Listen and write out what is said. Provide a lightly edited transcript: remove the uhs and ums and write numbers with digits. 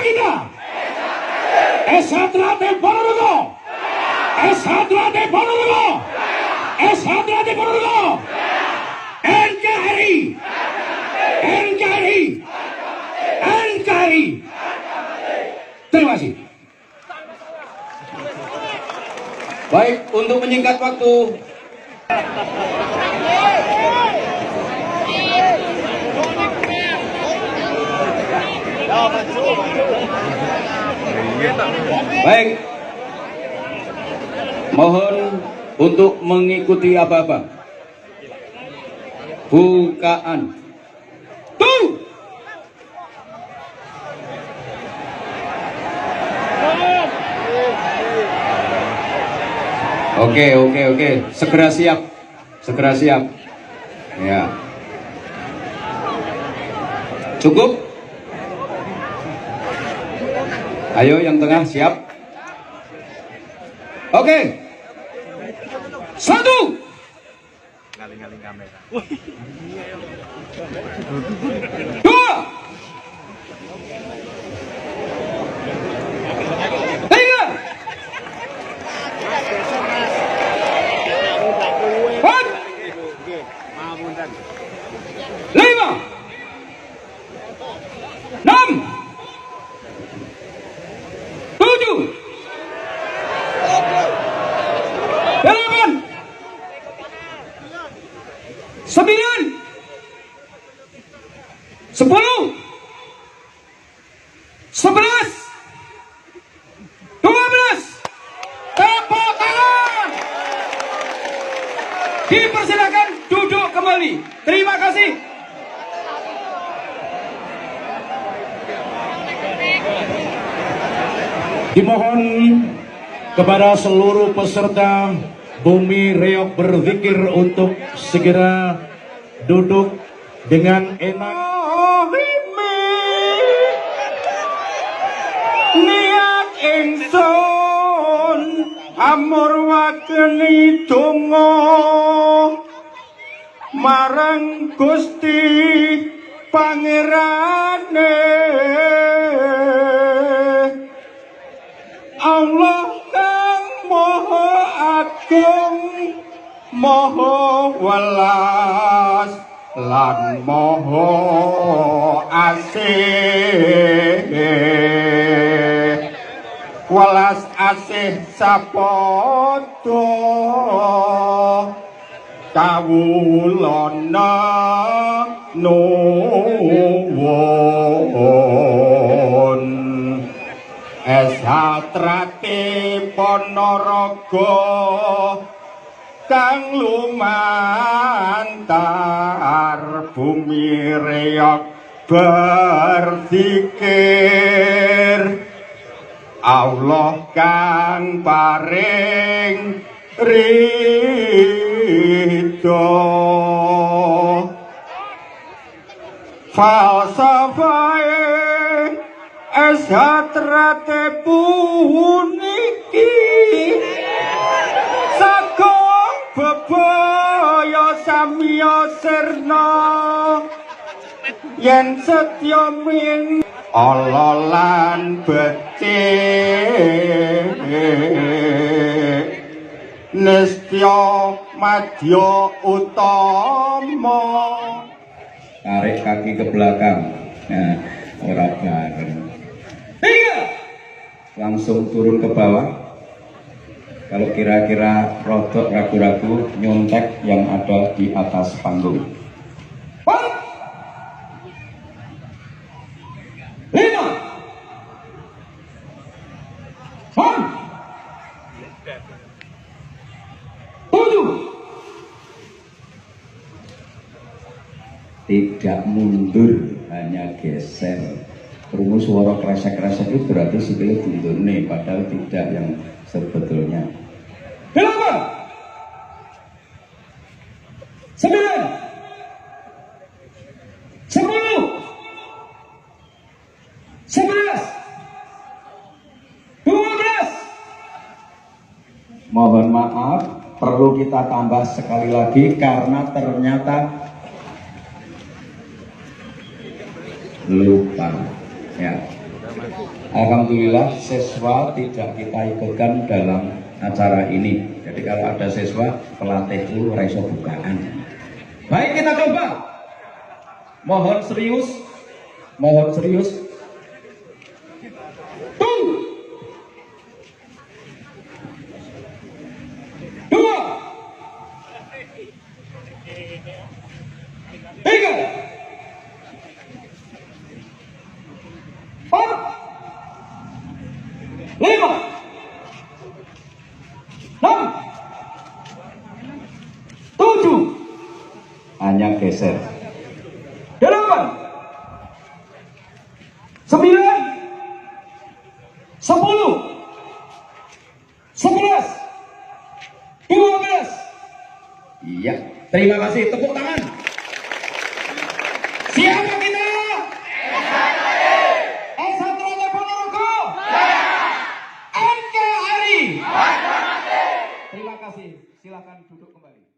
kita. S1 Ponorogo. S1 Ponorogo. S1 Ponorogo. NKRI. NKRI. NKRI. Terima kasih. Baik, untuk menyingkat waktu. Baik, mohon untuk mengikuti apa-apa. Bukaan. Tuh. Oke. Segera siap. Ya. Cukup? Ayo yang tengah siap. Oke. 1. Ngaling-ngaling kamera. 2. 3. 4. 5. 6. 7. 8. 9. 10. 11. 12. Tepuk tangan. Dipersilakan duduk kembali. Terima kasih. Dimohon kepada seluruh peserta Bumi Reog berzikir untuk segera duduk dengan enak. Niat ingsun amur wakeni donga marang Gusti Pangerane Allah kang Maha Agung, Maha Welas lan Maha Asih. Welas asih sapada kawulana nuwun. Esatrate Ponorogo kang lumantar Bumi Reog berzikir Allah kang paring ridho. Falsafahe esatrate puniki sakong bebaya samya sirna yen setya min ololan becik nistya madya utama. Tarik kaki ke belakang. Nah, ora bareng. 3. Langsung turun ke bawah. Kalau kira-kira rodok ragu-ragu, nyontek yang ada di atas panggung. 4. 5. 6. 7. Tidak mundur, hanya geser. Krungu suara kresek-kresek itu berarti sikile bundune, padahal tidak yang sebetulnya. 8. 9. 10. 11. 12. Mohon maaf, perlu kita tambah sekali lagi karena ternyata lupa. Ya. Alhamdulillah siswa tidak kita ikutkan dalam acara ini. Jadi kalau ada siswa pelatih itu raiso bukaan. Baik, kita coba. Mohon serius. Mohon serius. Tung. 2 3 4 5 6 7 hanya geser 8 9 10 11 12. Iya, terima kasih, tepuk tangan. Siapa kita? S1 Ponorogo. NKRI. Terima kasih, silakan duduk kembali.